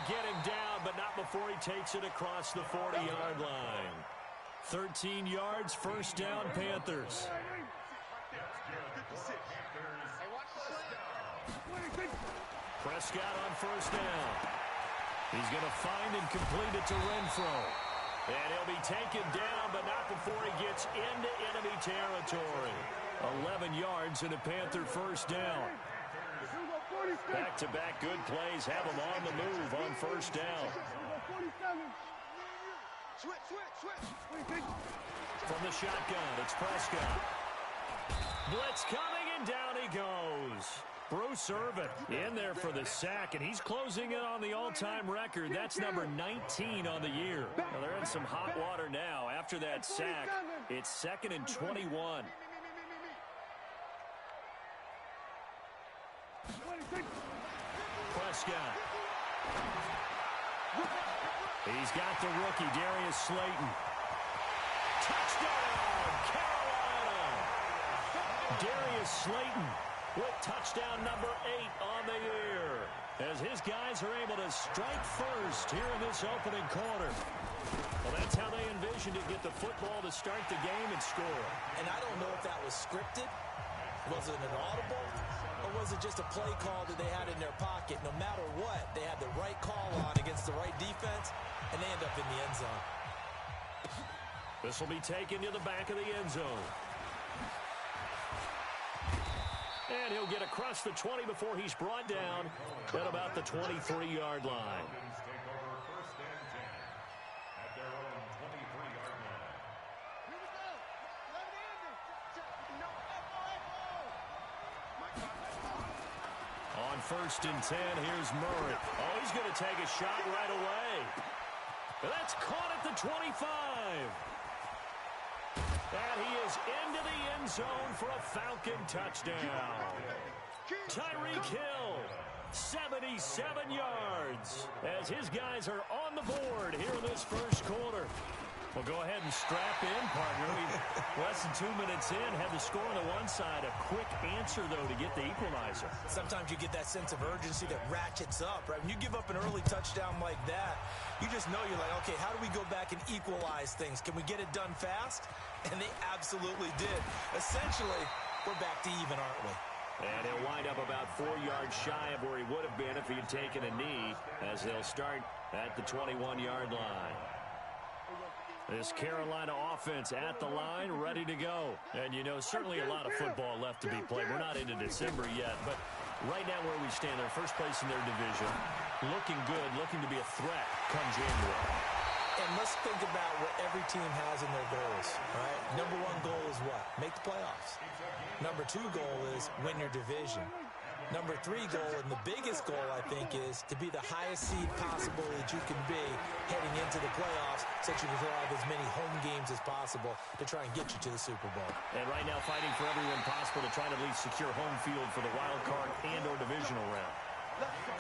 get him down, but not before he takes it across the 40-yard line. 13 yards, first down, Panthers. Prescott on first down. He's going to find and complete it to Renfro. And he'll be taken down, but not before he gets into enemy territory. 11 yards and a Panther first down. Back-to-back good plays have him on the move on first down. From the shotgun, it's Prescott. Blitz coming, and down he goes. Bruce Irvin in there for the sack, and he's closing in on the all-time record. That's number 19 on the year. Well, they're in some hot water now. After that sack, it's 2nd and 21. Prescott. He's got the rookie, Darius Slayton. Touchdown, Carolina! Darius Slayton with touchdown number 8 on the year, as his guys are able to strike first here in this opening quarter. Well, that's how they envisioned it, get the football to start the game and score. And I don't know if that was scripted. Was it an audible? Or was it just a play call that they had in their pocket? No matter what, they had the right call on against the right defense, and they end up in the end zone. This will be taken to the back of the end zone. And he'll get across the 20 before he's brought down at about the 23-yard line. On 1st and 10, here's Murray. Oh, he's going to take a shot right away. That's caught at the 25. And he is into the end zone for a Falcon touchdown. Tyreek Hill, 77 yards, as his guys are on the board here in this first quarter. Well, go ahead and strap in, partner. Less than 2 minutes in, had the score on the one side. A quick answer, though, to get the equalizer. Sometimes you get that sense of urgency that ratchets up, right? When you give up an early touchdown like that, you just know you're like, okay, how do we go back and equalize things? Can we get it done fast? And they absolutely did. Essentially, we're back to even, aren't we? And he'll wind up about 4 yards shy of where he would have been if he had taken a knee, as they'll start at the 21-yard line. This Carolina offense at the line, ready to go. And, you know, certainly a lot of football left to be played. We're not into December yet, but right now where we stand, they're first place in their division. Looking good, looking to be a threat come January. And let's think about what every team has in their goals, right? Number 1 goal is what? Make the playoffs. Number 2 goal is win your division. Number 3 goal, and the biggest goal, I think, is to be the highest seed possible that you can be heading into the playoffs, so that you can have as many home games as possible to try and get you to the Super Bowl. And right now fighting for everyone possible to try to at least secure home field for the wild card and or divisional round.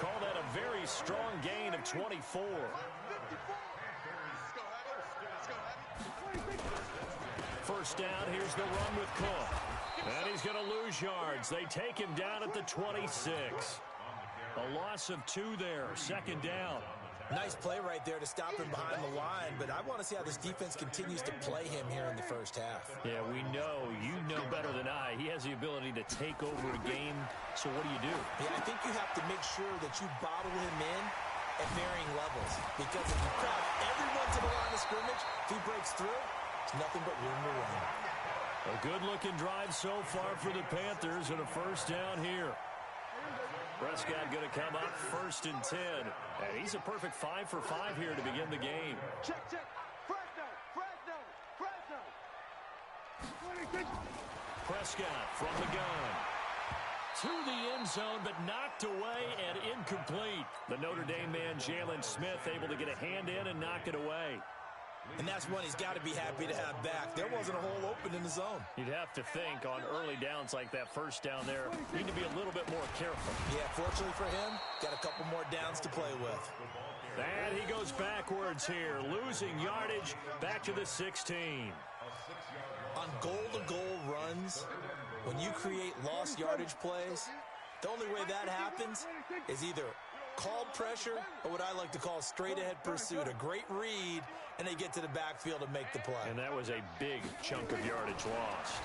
Call that a very strong gain of 24. First down, here's the run with Cook. And he's going to lose yards. They take him down at the 26. A loss of 2 there, 2nd down. Nice play right there to stop him behind the line, but I want to see how this defense continues to play him here in the first half. Yeah, we know. You know better than I. He has the ability to take over a game, so what do? Yeah, I think you have to make sure that you bottle him in at varying levels, because if you crowd everyone to the line of scrimmage, if he breaks through, it's nothing but room to run. A good-looking drive so far for the Panthers, and a first down here. Prescott going to come up 1st and 10. And he's a perfect 5 for 5 here to begin the game. Check. Prescott from the gun. To the end zone, but knocked away and incomplete. The Notre Dame man, Jalen Smith, able to get a hand in and knock it away. And that's one he's got to be happy to have back. There wasn't a hole open in the zone. You'd have to think on early downs like that first down there, need to be a little bit more careful. Yeah, fortunately for him, got a couple more downs to play with. And he goes backwards here, losing yardage back to the 16. On goal-to-goal runs, when you create lost yardage plays, the only way that happens is either called pressure, or what I like to call straight-ahead pursuit. A great read, and they get to the backfield and make the play. And that was a big chunk of yardage lost.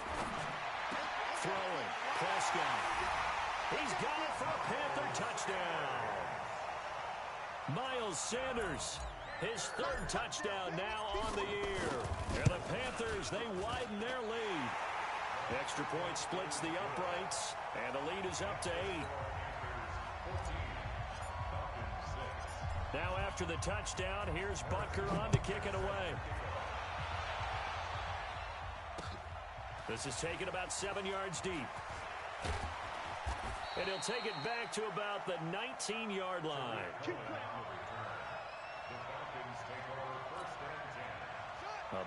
Throwing, Prescott. He's got it for a Panther touchdown. Miles Sanders, his third touchdown now on the year. And the Panthers, they widen their lead. Extra point splits the uprights, and the lead is up to 8. Now after the touchdown, here's Butker on to kick it away. This is taken about 7 yards deep. And he'll take it back to about the 19-yard line.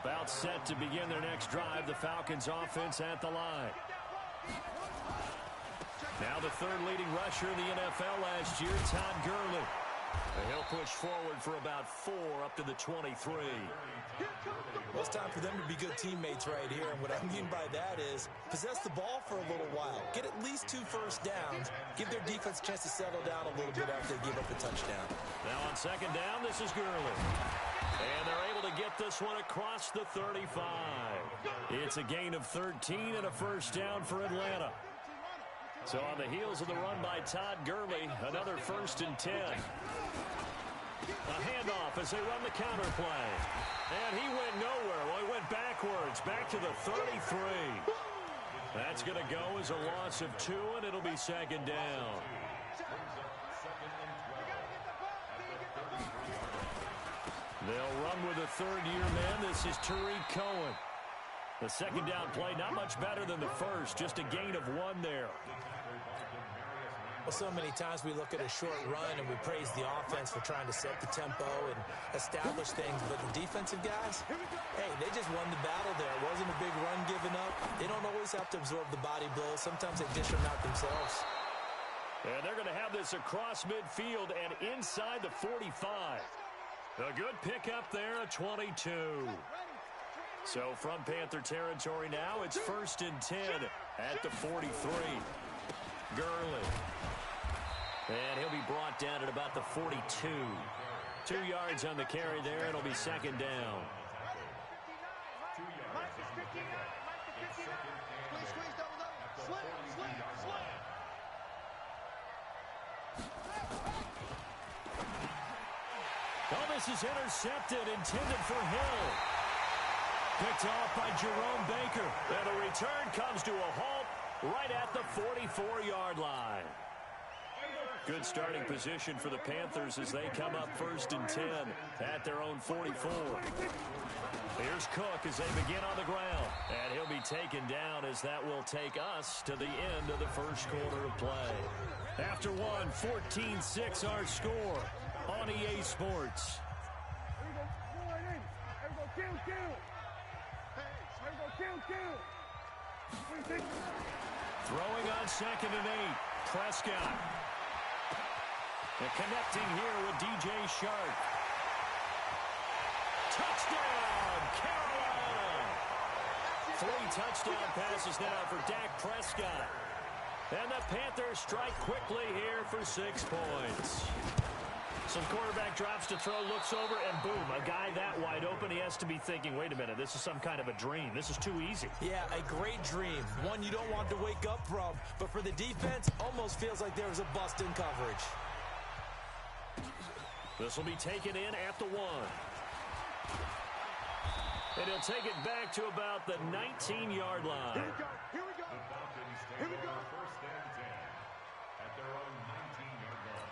About set to begin their next drive, the Falcons offense at the line. Now the third leading rusher in the NFL last year, Todd Gurley. And he'll push forward for about 4 up to the 23. Well, it's time for them to be good teammates right here. And what I mean by that is possess the ball for a little while. Get at least 2 first downs. Give their defense a chance to settle down a little bit after they give up a touchdown. Now on second down, this is Gurley. And they're able to get this one across the 35. It's a gain of 13 and a first down for Atlanta. So on the heels of the run by Todd Gurley, another 1st and 10. A handoff as they run the counter play. And he went nowhere. Well, he went backwards, back to the 33. That's going to go as a loss of 2, and it'll be second down. They'll run with a third-year man. This is Tariq Cohen. The second down play, not much better than the first, just a gain of 1 there. Well, so many times we look at a short run and we praise the offense for trying to set the tempo and establish things, but the defensive guys, hey, they just won the battle there. It wasn't a big run given up. They don't always have to absorb the body blows. Sometimes they dish them out themselves. And they're going to have this across midfield and inside the 45. A good pickup there, a 22. So from Panther territory now, it's 1st and 10 at the 43. Gurley. And he'll be brought down at about the 42. 2 yards on the carry there. It'll be second down. Oh, this is intercepted, intended for Hill. Picked off by Jerome Baker. And the return comes to a halt right at the 44-yard line. Good starting position for the Panthers as they come up 1st and 10 at their own 44. Here's Cook as they begin on the ground. And he'll be taken down as that will take us to the end of the first quarter of play. After one, 14-6 our score on EA Sports. Throwing on 2nd and 8. Prescott. And connecting here with DJ Shark. Touchdown, Carolina! 3 touchdown passes now for Dak Prescott. And the Panthers strike quickly here for 6 points. Some quarterback drops to throw, looks over, and boom, a guy that wide open, he has to be thinking, wait a minute, this is some kind of a dream. This is too easy. Yeah, a great dream. One you don't want to wake up from. But for the defense, almost feels like there was a bust in coverage. This will be taken in at the 1. And he'll take it back to about the 19-yard line. Here we go. Here we go. Here we go. First and 10 at their own 19-yard line.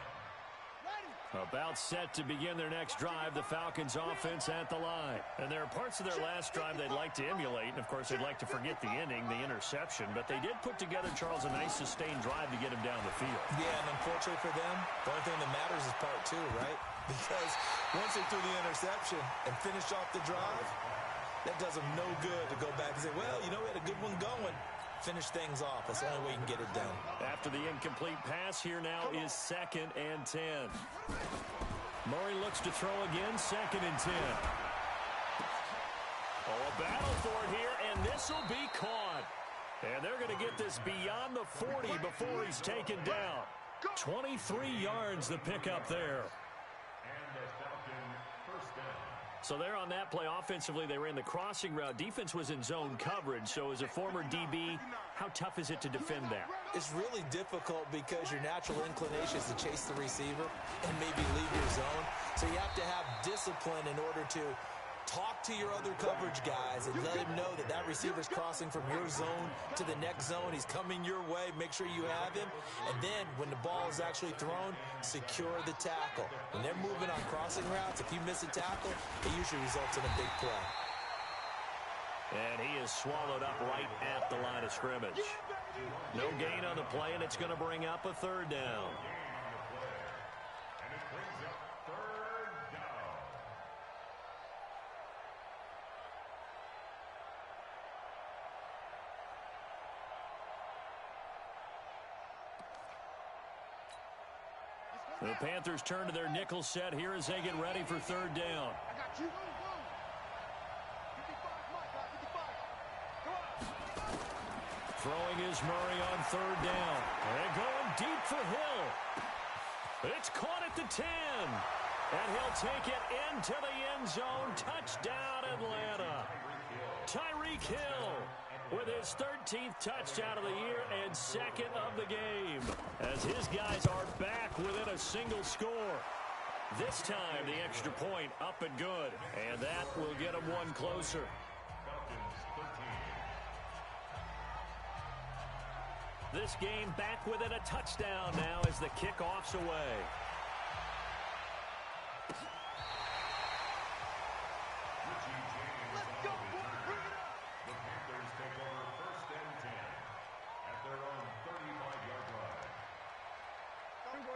About set to begin their next drive, the Falcons offense at the line. And there are parts of their last drive they'd like to emulate, and of course they'd like to forget the inning, the interception, but they did put together, Charles, a nice sustained drive to get him down the field. Yeah, and unfortunately for them, the only thing that matters is part 2, right? Because once they threw the interception and finished off the drive, that does them no good to go back and say, well, you know, we had a good one going. Finish things off. That's the only way you can get it done. After the incomplete pass, here now is 2nd and 10. Murray looks to throw again, 2nd and 10. Oh, a battle for it here, and this will be caught. And they're going to get this beyond the 40 before he's taken down. 23 yards the pickup there. And the Falcon first down. So there on that play, offensively, they ran the crossing route. Defense was in zone coverage. So as a former DB, how tough is it to defend that? It's really difficult because your natural inclination is to chase the receiver and maybe leave your zone. So you have to have discipline in order to talk to your other coverage guys and let him know that that receiver's crossing from your zone to the next zone. He's coming your way. Make sure you have him. And then when the ball is actually thrown, secure the tackle. When they're moving on crossing routes, if you miss a tackle, it usually results in a big play. And he is swallowed up right at the line of scrimmage. No gain on the play, and it's going to bring up a third down. And it brings up third down. The Panthers turn to their nickel set here as they get ready for third down. Throwing is Murray on third down. And going deep for Hill. It's caught at the 10. And he'll take it into the end zone. Touchdown, Atlanta. Tyreek Hill with his 13th touchdown of the year and second of the game, as his guys are back within a single score. This time, the extra point up and good, and that will get them one closer. This game back within a touchdown now as the kickoff's away.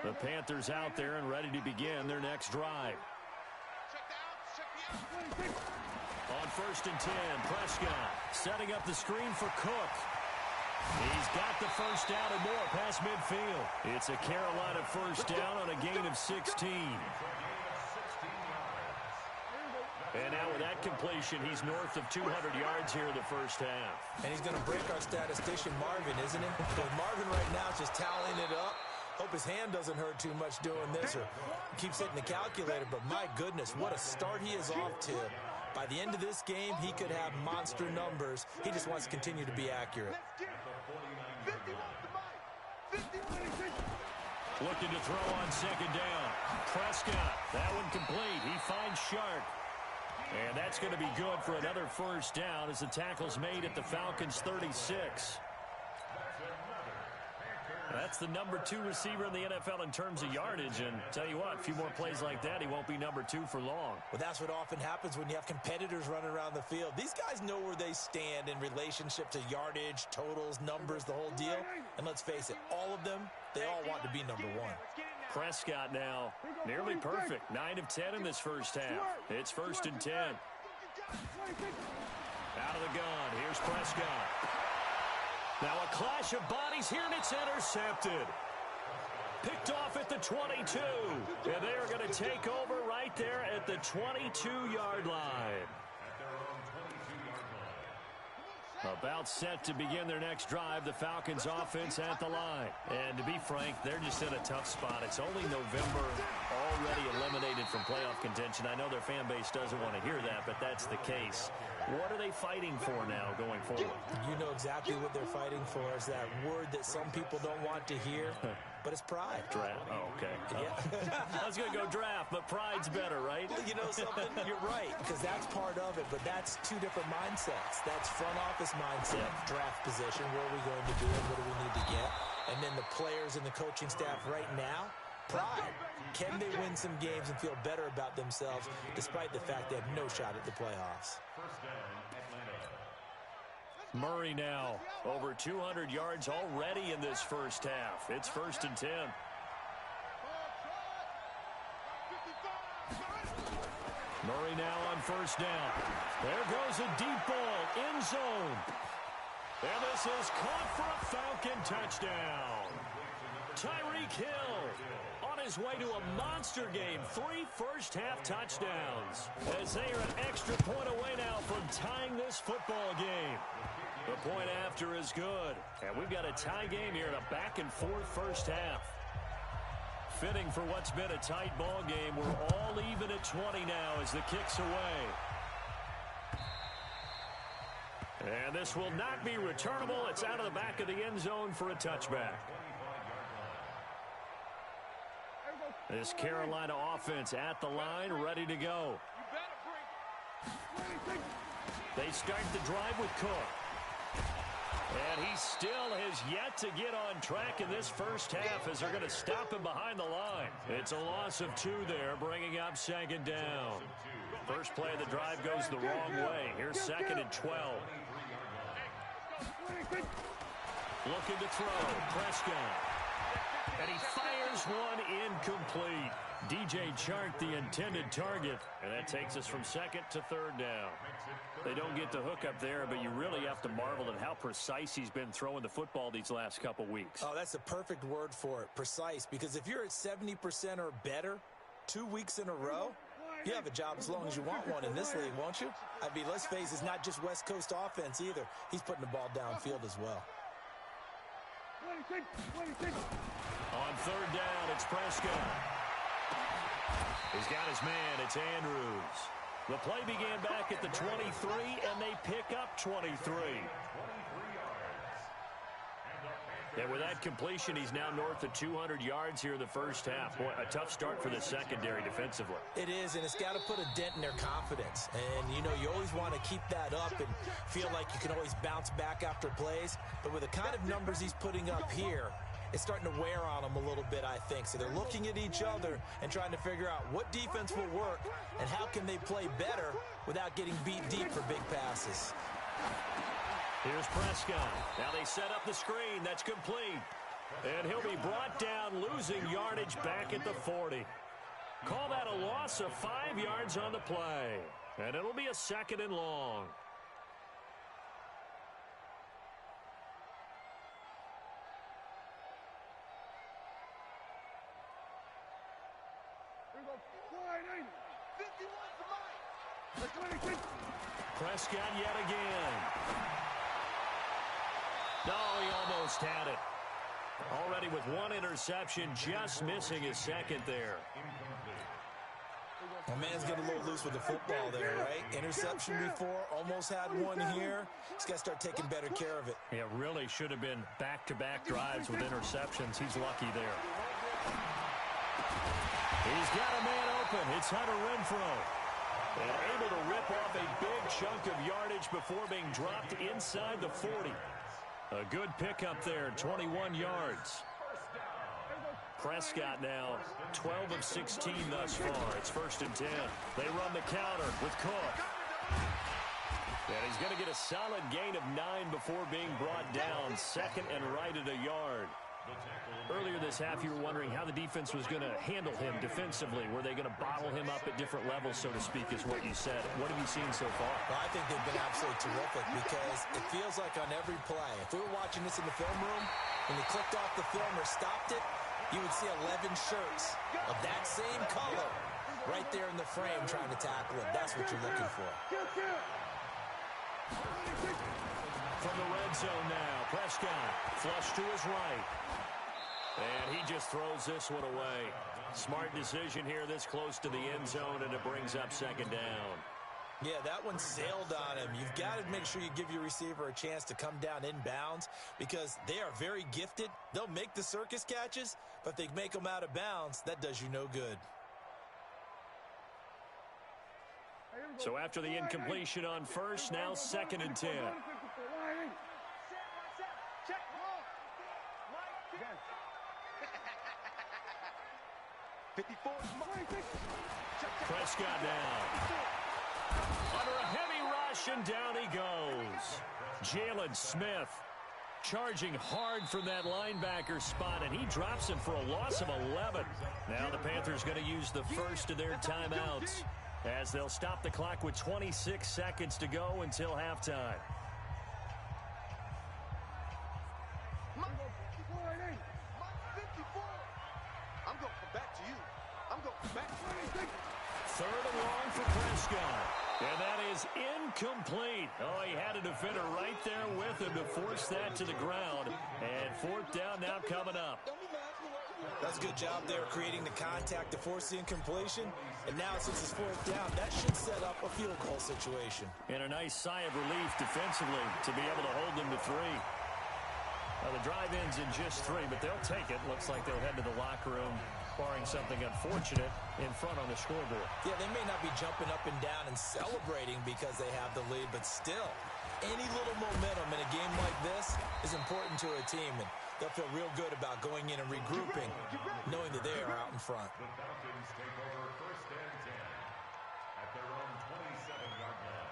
The Panthers out there and ready to begin their next drive. On 1st and 10, Prescott setting up the screen for Cook. He's got the first down and more past midfield. It's a Carolina first down on a gain of 16. And now with that completion, he's north of 200 yards here in the first half. And he's going to break our statistician Marvin, isn't he? Because Marvin right now is just tallying it up. Hope his hand doesn't hurt too much doing this or keeps hitting the calculator. But my goodness, what a start he is off to. By the end of this game, he could have monster numbers. He just wants to continue to be accurate. Looking to throw on second down. Prescott, that one complete. He finds Sharp. And that's going to be good for another first down as the tackle's made at the Falcons' 36. That's the number 2 receiver in the NFL in terms of yardage. And tell you what, a few more plays like that, he won't be number 2 for long. Well, that's what often happens when you have competitors running around the field. These guys know where they stand in relationship to yardage, totals, numbers, the whole deal. And let's face it, all of them, they all want to be number 1. Prescott now nearly perfect. 9 of 10 in this first half. It's 1st and 10. Out of the gun. Here's Prescott. Now a clash of bodies here, and it's intercepted. Picked off at the 22. And they are going to take over right there at the 22-yard line. About set to begin their next drive, the Falcons offense at the line. And to be frank, they're just in a tough spot. It's only November, already eliminated from playoff contention. I know their fan base doesn't want to hear that, but that's the case. What are they fighting for now going forward? You know exactly what they're fighting for. Is that word that some people don't want to hear, but it's pride. Draft. Oh, okay. Yeah. I was going to go draft, but pride's better, right? You know something? You're right, because that's part of it, but that's two different mindsets. That's front office mindset, draft position, where are we going to be and what do we need to get? And then the players and the coaching staff right now, pride. Can they win some games and feel better about themselves despite the fact they have no shot at the playoffs? Murray now over 200 yards already in this first half. It's 1st and 10. Murray now on first down. There goes a deep ball, end zone. And this is caught for a Falcon touchdown. Tyreek Hill on his way to a monster game. 3 first-half touchdowns. As they are an extra point away now from tying this football game. The point after is good. And we've got a tie game here in a back-and-forth first half. Fitting for what's been a tight ball game. We're all even at 20 now as the kick's away. And this will not be returnable. It's out of the back of the end zone for a touchback. This Carolina offense at the line, ready to go. They start the drive with Cook. And he still has yet to get on track in this first half as they're going to stop him behind the line. It's a loss of 2 there, bringing up second down. First play of the drive goes the wrong way. Here's second and 12. Looking to throw. Prescott. And he fires one incomplete. DJ Chark, the intended target. And that takes us from second to third down. They don't get the hook up there, but you really have to marvel at how precise he's been throwing the football these last couple weeks. Oh, that's a perfect word for it, precise. Because if you're at 70% or better 2 weeks in a row, you have a job as long as you want one in this league, won't you? I mean, let's face it, it's not just West Coast offense either. He's putting the ball downfield as well. On third down, it's Prescott. He's got his man. It's Andrews. The play began back at the 23, and they pick up 23. And with that completion, he's now north of 200 yards here in the first half. Boy, a tough start for the secondary defensively. It is, and it's got to put a dent in their confidence. And, you know, you always want to keep that up and feel like you can always bounce back after plays. But with the kind of numbers he's putting up here, it's starting to wear on them a little bit, I think. So they're looking at each other and trying to figure out what defense will work and how can they play better without getting beat deep for big passes. Here's Prescott. Now they set up the screen. That's complete. And he'll be brought down, losing yardage back at the 40. Call that a loss of 5 yards on the play. And it'll be a second and long. Prescott yet again. No, he almost had it. Already with one interception, just missing his second there. Well, man's getting a little loose with the football there, right? Interception before, almost had one here. He's got to start taking better care of it. Yeah, really should have been back-to-back drives with interceptions. He's lucky there. He's got a man open. It's Hunter Renfrow. And able to rip off a big chunk of yardage before being dropped inside the 40. A good pickup there, 21 yards. Prescott now 12 of 16 thus far. It's first and 10. They run the counter with Cook. And he's going to get a solid gain of 9 before being brought down. Second and right at a yard. Earlier this half, you were wondering how the defense was going to handle him defensively. Were they going to bottle him up at different levels, so to speak, is what you said. What have you seen so far? Well, I think they've been absolutely terrific because it feels like on every play, if we were watching this in the film room, when they clicked off the film or stopped it, you would see 11 shirts of that same color right there in the frame trying to tackle him. That's what you're looking for. From the red zone now, Prescott flush to his right. And he just throws this one away. Smart decision here this close to the end zone, and it brings up second down. Yeah, that one sailed on him. You've got to make sure you give your receiver a chance to come down inbounds because they are very gifted. They'll make the circus catches, but if they make them out of bounds, that does you no good. So after the incompletion on first, now second and 10. Prescott now. Under a heavy rush, and down he goes. Jalen Smith charging hard from that linebacker spot, and he drops him for a loss of 11. Now the Panthers going to use the first of their timeouts as they'll stop the clock with 26 seconds to go until halftime. Third and long for Prescott. And that is incomplete. Oh, he had a defender right there with him to force that to the ground. And fourth down now coming up. That's a good job there creating the contact to force the incompletion. And now since it's fourth down, that should set up a field goal situation. And a nice sigh of relief defensively to be able to hold them to 3. The drive ends in just 3, but they'll take it. Looks like they'll head to the locker room, barring something unfortunate in front on the scoreboard. Yeah, they may not be jumping up and down and celebrating because they have the lead, but still, any little momentum in a game like this is important to a team, and they'll feel real good about going in and regrouping, knowing that they are out in front. The Falcons take over first and 10 at their own 27-yard line.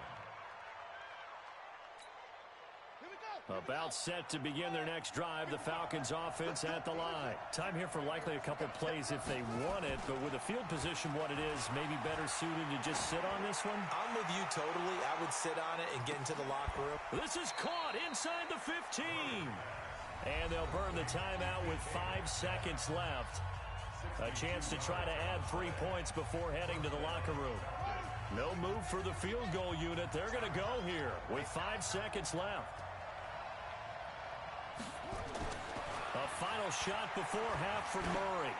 About set to begin their next drive, the Falcons offense at the line. Time here for likely a couple plays if they want it, but with the field position what it is, maybe better suited to just sit on this one? I'm with you totally. I would sit on it and get into the locker room. This is caught inside the 15. And they'll burn the timeout with 5 seconds left. A chance to try to add 3 points before heading to the locker room. No move for the field goal unit. They're going to go here with 5 seconds left. A final shot before half from Murray.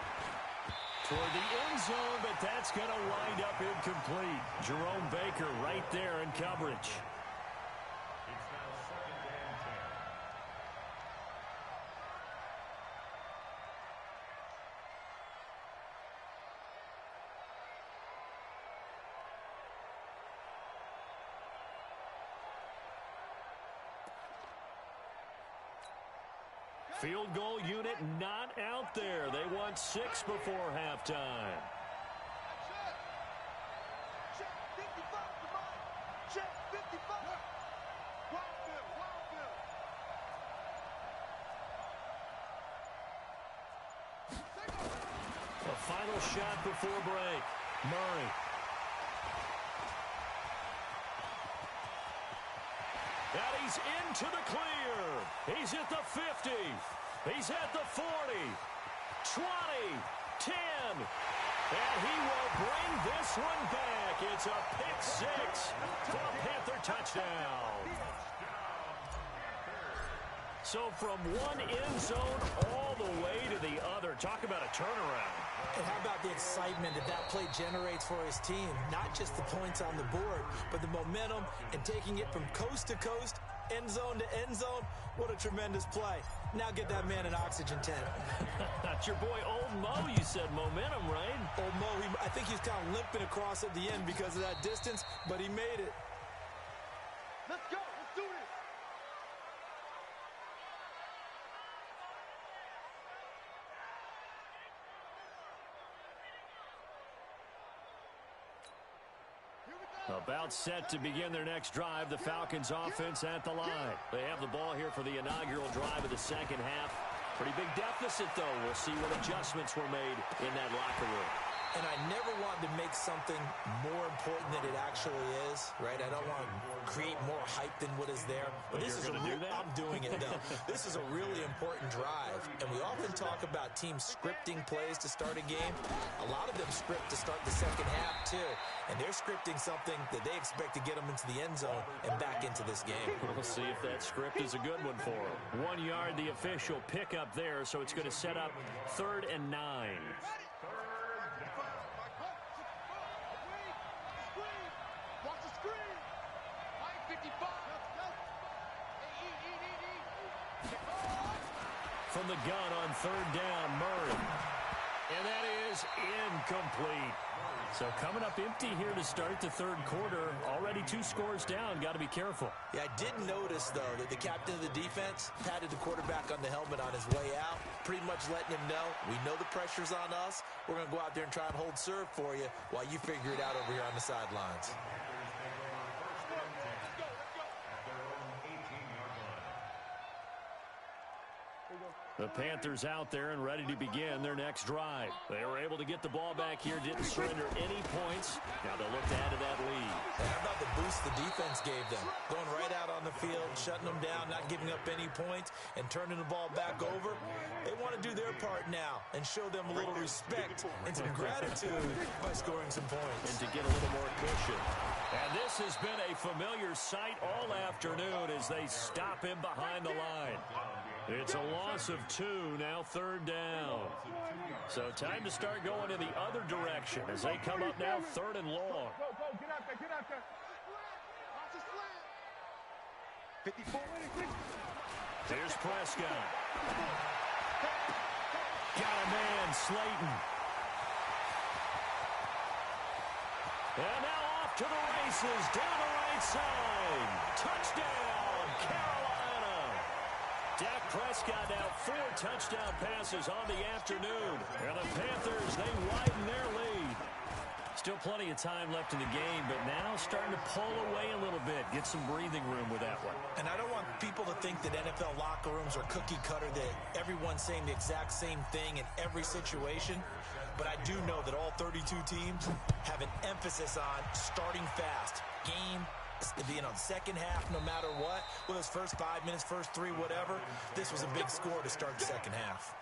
Toward the end zone, but that's going to wind up incomplete. Jerome Baker right there in coverage. It's now second and 10. Field goal unit not out there. They want 6 before halftime. Check 55, check 55. A final shot before break. Murray. And he's into the clear. He's at the 50. He's at the 40. 20. 10. And he will bring this one back. It's a pick 6 for a Panther touchdown. So from one end zone all the way to the other. Talk about a turnaround. And how about the excitement that play generates for his team? Not just the points on the board, but the momentum and taking it from coast to coast, end zone to end zone. What a tremendous play. Now get that man an oxygen tent. That's your boy Old Mo, you said momentum, right? Old Mo, I think he's kind of limping across at the end because of that distance, but he made it. Let's go. Let's do this. About set to begin their next drive, the Falcons offense at the line. They have the ball here for the inaugural drive of the second half. Pretty big deficit, though. We'll see what adjustments were made in that locker room. And I never want to make something more important than it actually is, right? I don't want to create more hype than what is there. But this is I'm doing it, though. This is a really important drive. And we often talk about teams scripting plays to start a game. A lot of them script to start the second half, too. And they're scripting something that they expect to get them into the end zone and back into this game. We'll see if that script is a good one for them. 1 yard, the official pickup there, so it's going to set up 3rd and 9. From the gun on 3rd down, Murray. And that is incomplete. So coming up empty here to start the third quarter. Already 2 scores down. Got to be careful. Yeah, I did notice, though, that the captain of the defense patted the quarterback on the helmet on his way out, pretty much letting him know, we know the pressure's on us. We're going to go out there and try and hold serve for you while you figure it out over here on the sidelines. The Panthers out there and ready to begin their next drive. They were able to get the ball back here, didn't surrender any points. Now they'll look to add to that lead. And how about the boost the defense gave them? Going right out on the field, shutting them down, not giving up any points, and turning the ball back over. They want to do their part now and show them a little respect and some gratitude by scoring some points. And to get a little more cushion. And this has been a familiar sight all afternoon as they stop him behind the line. It's a loss of 2, now 3rd down. So time to start going in the other direction as they come up now 3rd and long. Go, get out there. Watch the slant. 54. Here's Prescott. Got a man, Slayton. And now off to the races, down the right side. Touchdown, Carolina. Dak Prescott now 4 touchdown passes on the afternoon. And the Panthers, they widen their lead. Still plenty of time left in the game, but now starting to pull away a little bit. Get some breathing room with that one. And I don't want people to think that NFL locker rooms are cookie cutter, that everyone's saying the exact same thing in every situation. But I do know that all 32 teams have an emphasis on starting fast. Game, second half, no matter what. Whether it's first 5 minutes, first 3, whatever. This was a big score to start the second half.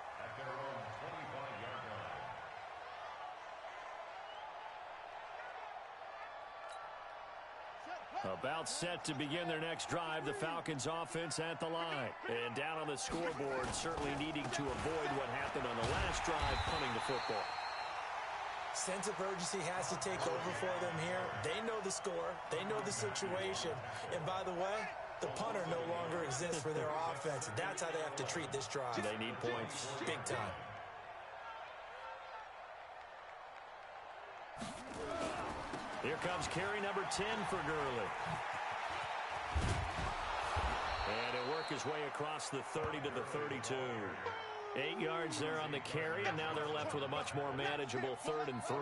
About set to begin their next drive, the Falcons offense at the line. And down on the scoreboard, certainly needing to avoid what happened on the last drive, punting the football. Sense of urgency has to take over for them here. They know the score. They know the situation. And by the way, the punter no longer exists for their offense. That's how they have to treat this drive. They need points. Big time. Here comes carry number 10 for Gurley. And he'll work his way across the 30 to the 32. 8 yards there on the carry, and now they're left with a much more manageable 3rd and 3.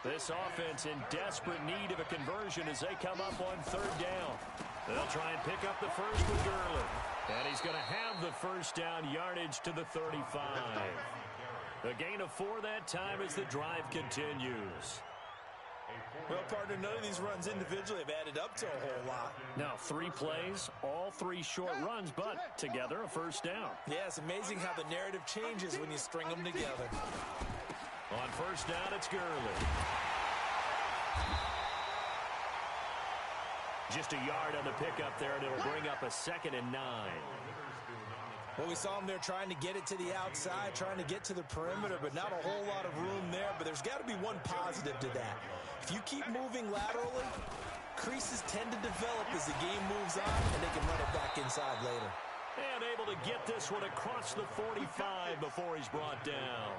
This offense in desperate need of a conversion as they come up on 3rd down. They'll try and pick up the first with Gurley. And he's going to have the first down, yardage to the 35. A gain of 4 that time as the drive continues. Well, partner, none of these runs individually have added up to a whole lot. Now 3 plays, all 3 short runs, but together a first down. Yeah, it's amazing how the narrative changes when you string them together. On first down, it's Gurley. Just a yard on the pickup there, and it'll bring up a 2nd and 9. Well, we saw him there trying to get it to the outside, trying to get to the perimeter, but not a whole lot of room there. But there's got to be one positive to that. If you keep moving laterally, creases tend to develop as the game moves on, and they can run it back inside later. And able to get this one across the 45 before he's brought down.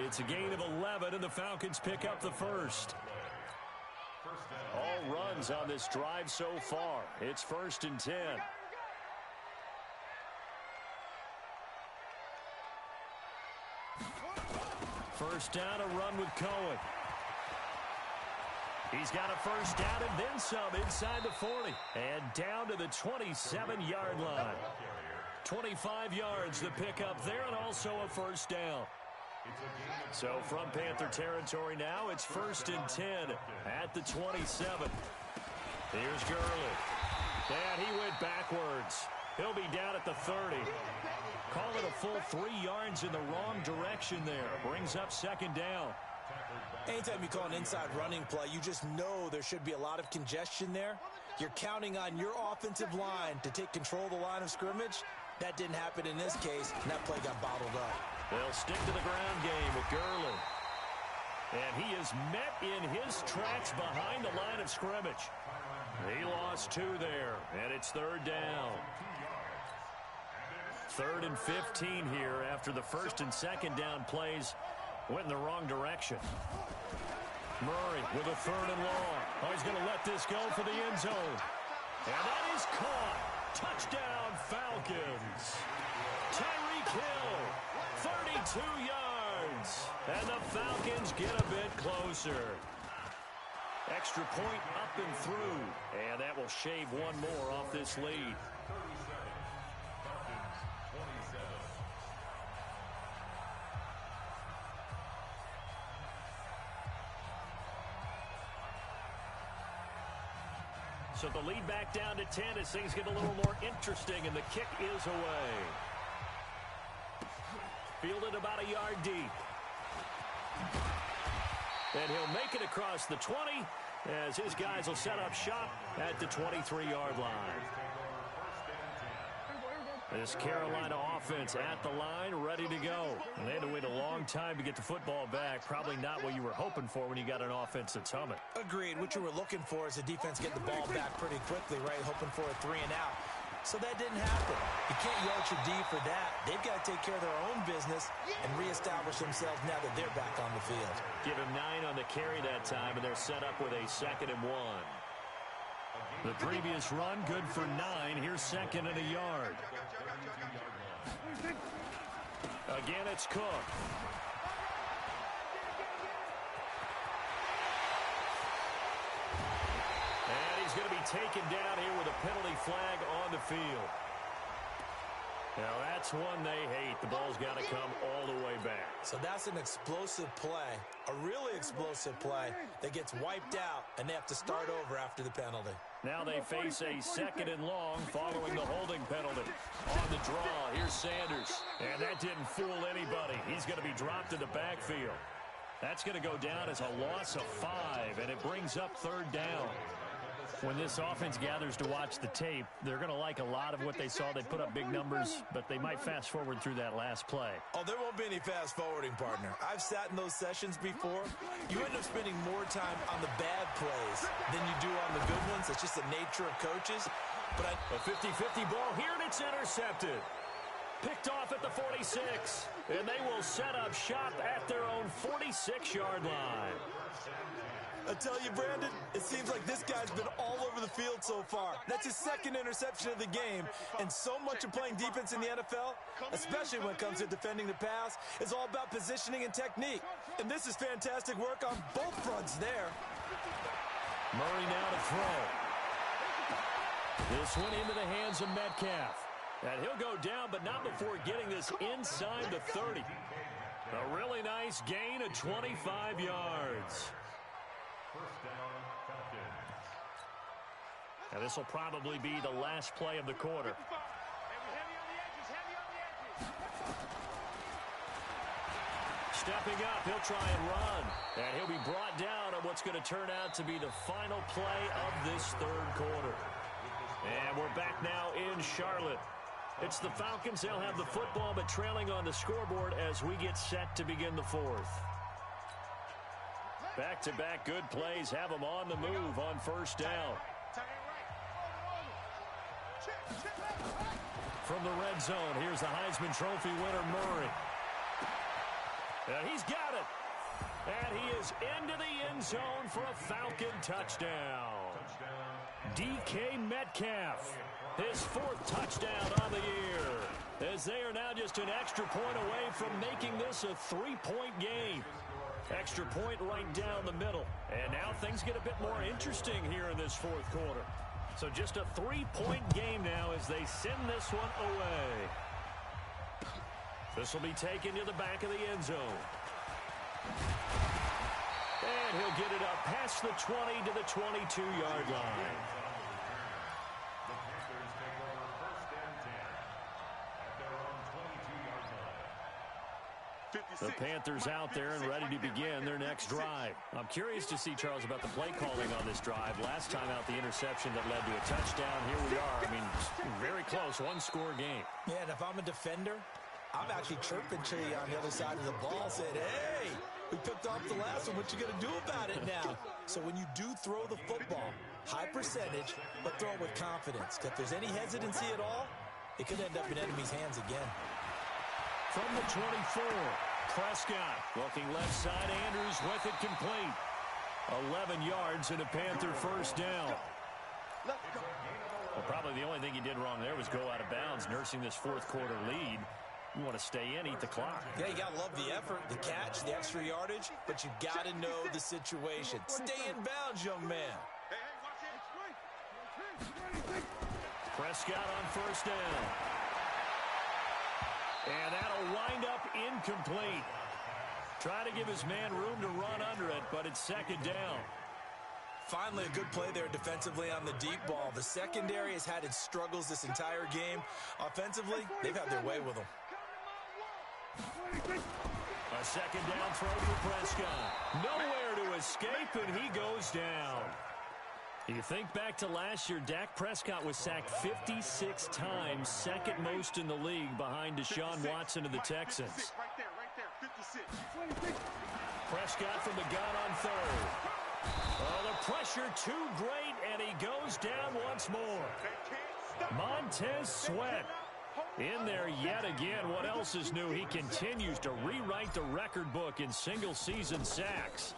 It's a gain of 11, and the Falcons pick up the first. All runs on this drive so far. It's 1st and 10. First down, a run with Cohen. He's got a first down and then some inside the 40. And down to the 27-yard line. 25 yards to pick up there, and also a first down. So from Panther territory now, it's 1st and 10 at the 27. Here's Gurley. And he went backwards. He'll be down at the 30. Call it a full 3 yards in the wrong direction there. Brings up 2nd down. Anytime you call an inside running play, you just know there should be a lot of congestion there. You're counting on your offensive line to take control of the line of scrimmage. That didn't happen in this case, and that play got bottled up. They'll stick to the ground game with Gurley. And he is met in his tracks behind the line of scrimmage. He lost 2 there, and it's 3rd down. 3rd and 15 here after the 1st and 2nd down plays went in the wrong direction. Murray with a 3rd and long. Oh, he's going to let this go for the end zone. And that is caught. Touchdown, Falcons. Tyreek Hill, 32 yards. And the Falcons get a bit closer. Extra point up and through. And that will shave 1 more off this lead. So the lead back down to 10 as things get a little more interesting, and the kick is away. Fielded about a yard deep. And he'll make it across the 20 as his guys will set up shop at the 23-yard line. This Carolina offense at the line, ready to go. And they had to wait a long time to get the football back. Probably not what you were hoping for when you got an offense that's humming. Agreed. What you were looking for is the defense getting the ball back pretty quickly, right? Hoping for a 3 and out. So that didn't happen. You can't yell at your D for that. They've got to take care of their own business and reestablish themselves now that they're back on the field. Give him 9 on the carry that time, and they're set up with a 2nd and 1. The previous run, good for 9. Here's 2nd and a yard. Again, it's Cook. And he's going to be taken down here with a penalty flag on the field. Now, that's one they hate. The ball's got to come all the way back. So that's an explosive play, a really explosive play that gets wiped out, and they have to start over after the penalty. Now they face a 2nd and long following the holding penalty. On the draw, here's Sanders. And that didn't fool anybody. He's going to be dropped in the backfield. That's going to go down as a loss of 5, and it brings up 3rd down. When this offense gathers to watch the tape, they're going to like a lot of what they saw. They put up big numbers, but they might fast forward through that last play. Oh, there won't be any fast forwarding, partner. I've sat in those sessions before. You end up spending more time on the bad plays than you do on the good ones. It's just the nature of coaches. But a 50-50 ball here, and it's intercepted. Picked off at the 46, and they will set up shop at their own 46-yard line. I tell you, Brandon, it seems like this guy's been all over the field so far. That's his 2nd interception of the game, and so much of playing defense in the NFL, especially when it comes to defending the pass, is all about positioning and technique. And this is fantastic work on both fronts there. Murray now to throw. This one into the hands of Metcalf. And he'll go down, but not before getting this inside the 30. A really nice gain of 25 yards. Now this will probably be the last play of the quarter. Stepping up, he'll try and run. And he'll be brought down on what's going to turn out to be the final play of this 3rd quarter. And we're back now in Charlotte. It's the Falcons. They'll have the football, but trailing on the scoreboard as we get set to begin the 4th. Back-to-back good plays have them on the move on 1st down. From the red zone, here's the Heisman Trophy winner, Murray. And he's got it. And he is into the end zone for a Falcon touchdown. DK Metcalf, his 4th touchdown on the year, as they are now just an extra point away from making this a 3-point game. Extra point right down the middle. And now things get a bit more interesting here in this 4th quarter. So just a 3-point game now as they send this one away. This will be taken to the back of the end zone. And he'll get it up past the 20 to the 22-yard line. The Panthers out there and ready to begin their next drive. I'm curious to see, Charles, about the play calling on this drive. Last time out, the interception that led to a touchdown. Here we are. I mean, very close, 1-score game. Yeah, and if I'm a defender, I'm actually chirping to you on the other side of the ball, saying, hey, we picked off the last one. What you going to do about it now? So when you do throw the football, high percentage, but throw it with confidence. If there's any hesitancy at all, it could end up in enemy's hands again. From the 24, Prescott looking left side. Andrews with it complete. 11 yards and a Panther 1st down. Well, probably the only thing he did wrong there was go out of bounds, nursing this 4th quarter lead. You want to stay in, eat the clock. Yeah, you got to love the effort, the catch, the extra yardage, but you got to know the situation. Stay in bounds, young man. Prescott on 1st down. And that'll wind up incomplete. Try to give his man room to run under it, but it's 2nd down. Finally, a good play there defensively on the deep ball. The secondary has had its struggles this entire game. Offensively, they've had their way with them. A 2nd down throw to Prescott. Nowhere to escape, and he goes down. You think back to last year, Dak Prescott was sacked 56 times, second most in the league behind Deshaun Watson of the Texans. Right there, 56. Prescott from the gun on third. Oh, the pressure too great, and he goes down once more. Montez Sweat in there yet again. What else is new? He continues to rewrite the record book in single-season sacks.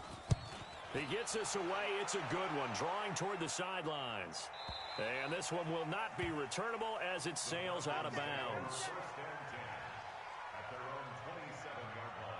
He gets this away. It's a good one, drawing toward the sidelines. And this one will not be returnable as it sails out of bounds. At their own 27-yard line.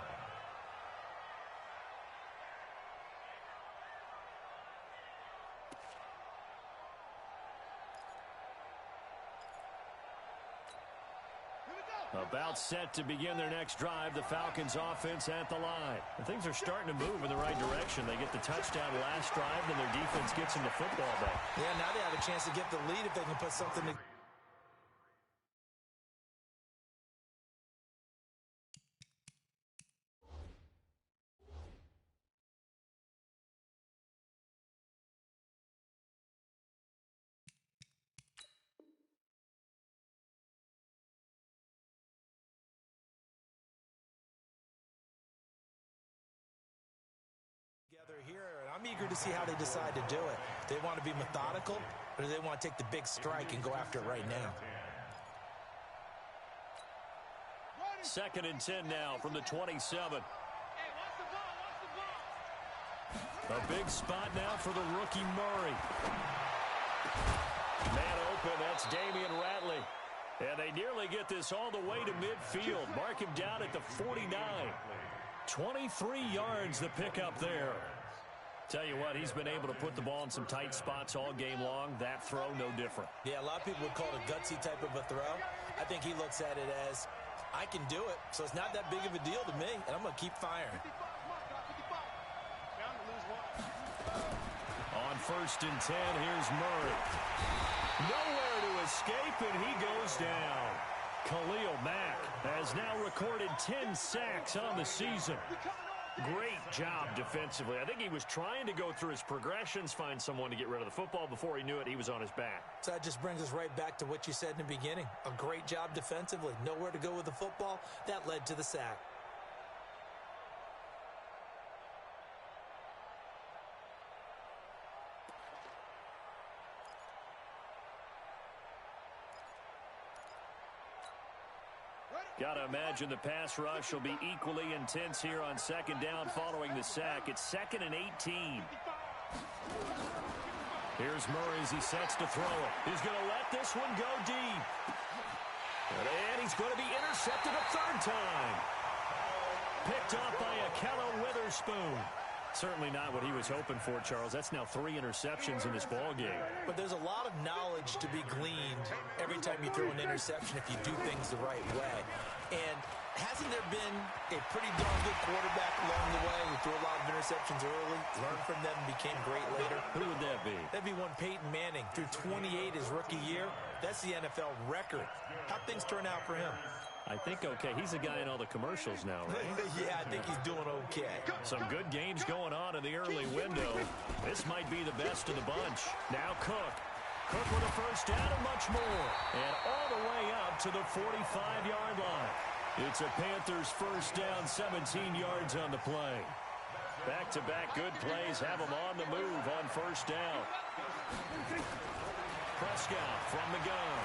About set to begin their next drive, the Falcons offense at the line. And things are starting to move in the right direction. They get the touchdown last drive, and their defense gets them the football back. Yeah, now they have a chance to get the lead if they can put something together. Here, and I'm eager to see how they decide to do it. They want to be methodical, or do they want to take the big strike and go after it right now? 2nd and 10 now from the 27. A big spot now for the rookie Murray. Man open, that's Damian Ratley. And they nearly get this all the way to midfield. Mark him down at the 49. 23 yards the pickup there. Tell you what, he's been able to put the ball in some tight spots all game long. That throw, no different. Yeah, a lot of people would call it a gutsy type of a throw. I think he looks at it as, I can do it, so it's not that big of a deal to me, and I'm going to keep firing. On 1st and 10, here's Murray. Nowhere to escape, and he goes down. Khalil Mack has now recorded 10 sacks on the season. Great job defensively. I think he was trying to go through his progressions, find someone to get rid of the football. Before he knew it, he was on his back. So that just brings us right back to what you said in the beginning. A great job defensively. Nowhere to go with the football. That led to the sack. Got to imagine the pass rush will be equally intense here on 2nd down following the sack. It's 2nd and 18. Here's Murray as he sets to throw it. He's going to let this one go deep. And he's going to be intercepted a 3rd time. Picked up by Akello Witherspoon. Certainly not what he was hoping for, Charles. That's now 3 interceptions in this ball game. But there's a lot of knowledge to be gleaned every time you throw an interception if you do things the right way. And hasn't there been a pretty darn good quarterback along the way who threw a lot of interceptions early, learned from them, and became great later? Who would that be? That'd be one Peyton Manning. Threw 28 his rookie year. That's the NFL record. How'd things turn out for him? I think okay. He's a guy in all the commercials now, right? Yeah, I think he's doing okay. Some good games going on in the early window. This might be the best of the bunch. Now Cook. Cook with a 1st down and much more. And all the way up to the 45-yard line. It's a Panthers 1st down, 17 yards on the play. Back-to-back good plays have them on the move on 1st down. Prescott from the gun.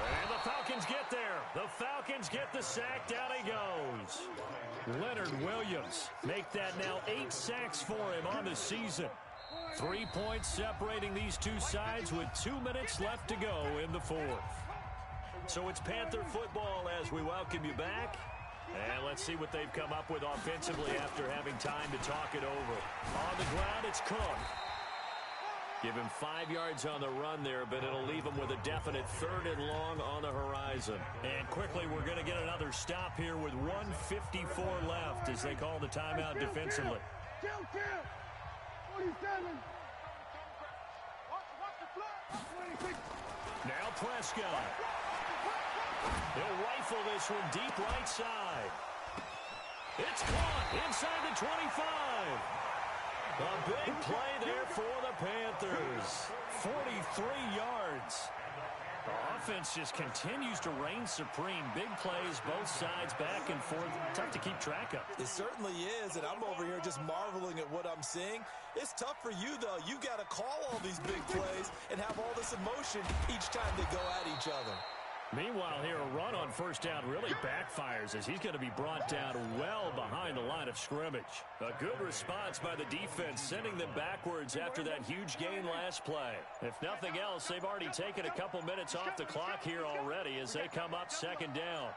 And the Falcons get there. The Falcons get the sack. Down he goes. Leonard Williams make that now 8 sacks for him on the season. 3 points separating these two sides with 2 minutes left to go in the 4th. So it's Panther football as we welcome you back. And let's see what they've come up with offensively after having time to talk it over. On the ground, it's Cook. Give him 5 yards on the run there, but it'll leave him with a definite 3rd and long on the horizon. And quickly, we're going to get another stop here with 1:54 left as they call the timeout defensively. Now Prescott. He'll rifle this one deep right side. It's caught inside the 25. A big play there for the Panthers. 43 yards. The offense just continues to reign supreme. Big plays, both sides, back and forth. Tough to keep track of. It certainly is, and I'm over here just marveling at what I'm seeing. It's tough for you, though. You got to call all these big plays and have all this emotion each time they go at each other. Meanwhile, here, a run on first down really backfires as he's going to be brought down well behind the line of scrimmage. A good response by the defense, sending them backwards after that huge gain last play. If nothing else, they've already taken a couple minutes off the clock here already as they come up second down.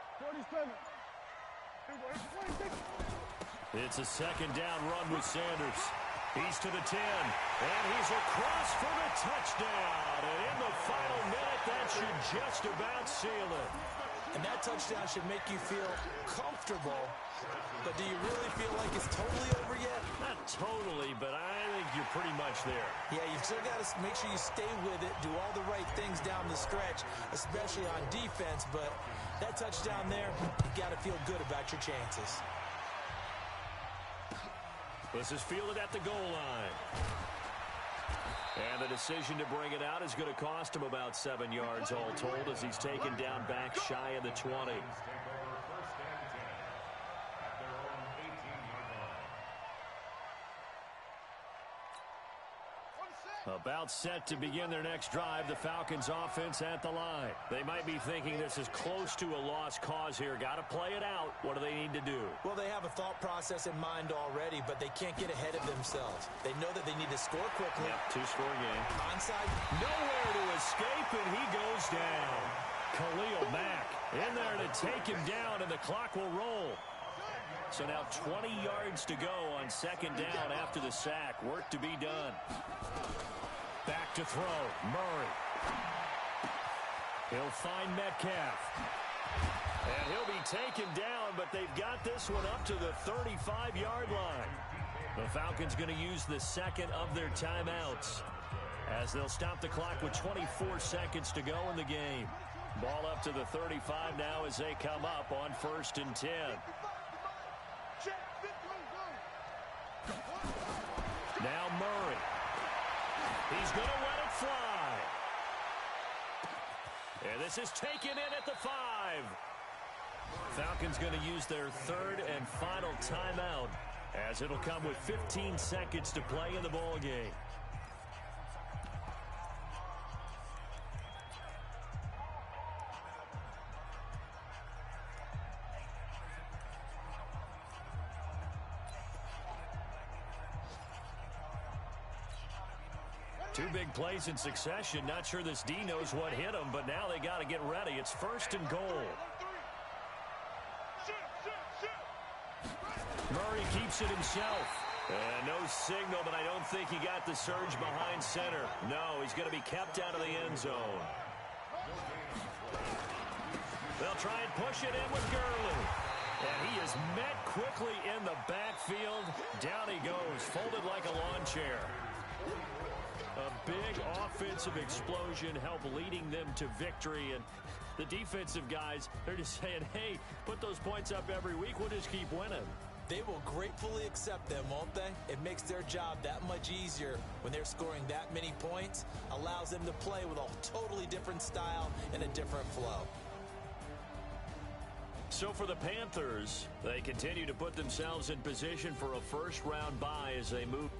It's a second down run with Sanders. He's to the 10, and he's across for the touchdown. And in the final minute, that should just about seal it. And that touchdown should make you feel comfortable. But do you really feel like it's totally over yet? Not totally, but I think you're pretty much there. Yeah, you've still got to make sure you stay with it, do all the right things down the stretch, especially on defense. But that touchdown there, you got to feel good about your chances. This is fielded at the goal line. And the decision to bring it out is going to cost him about 7 yards all told as he's taken down back shy of the 20. About set to begin their next drive, the Falcons offense at the line. They might be thinking this is close to a lost cause here. Got to play it out. What do they need to do? Well, they have a thought process in mind already, but they can't get ahead of themselves. They know that they need to score quickly. Yep, two-score game. Onside. Nowhere to escape, and he goes down. Khalil Mack in there to take him down, and the clock will roll. So now 20 yards to go on second down after the sack. Work to be done. Back to throw. Murray. He'll find Metcalf. And he'll be taken down, but they've got this one up to the 35-yard line. The Falcons going to use the second of their timeouts as they'll stop the clock with 24 seconds to go in the game. Ball up to the 35 now as they come up on 1st and 10. Now Murray. He's going to let it fly. And this is taken in at the 5. Falcons going to use their third and final timeout as it'll come with 15 seconds to play in the ball game. Two big plays in succession. Not sure this D knows what hit him, but now they got to get ready. It's 1st and goal. Murray keeps it himself. And no signal, but I don't think he got the surge behind center. No, he's going to be kept out of the end zone. They'll try and push it in with Gurley. And he is met quickly in the backfield. Down he goes, folded like a lawn chair. A big offensive explosion helped leading them to victory. And the defensive guys, they're just saying, hey, put those points up every week. We'll just keep winning. They will gratefully accept them, won't they? It makes their job that much easier when they're scoring that many points. Allows them to play with a totally different style and a different flow. So for the Panthers, they continue to put themselves in position for a first-round bye as they move.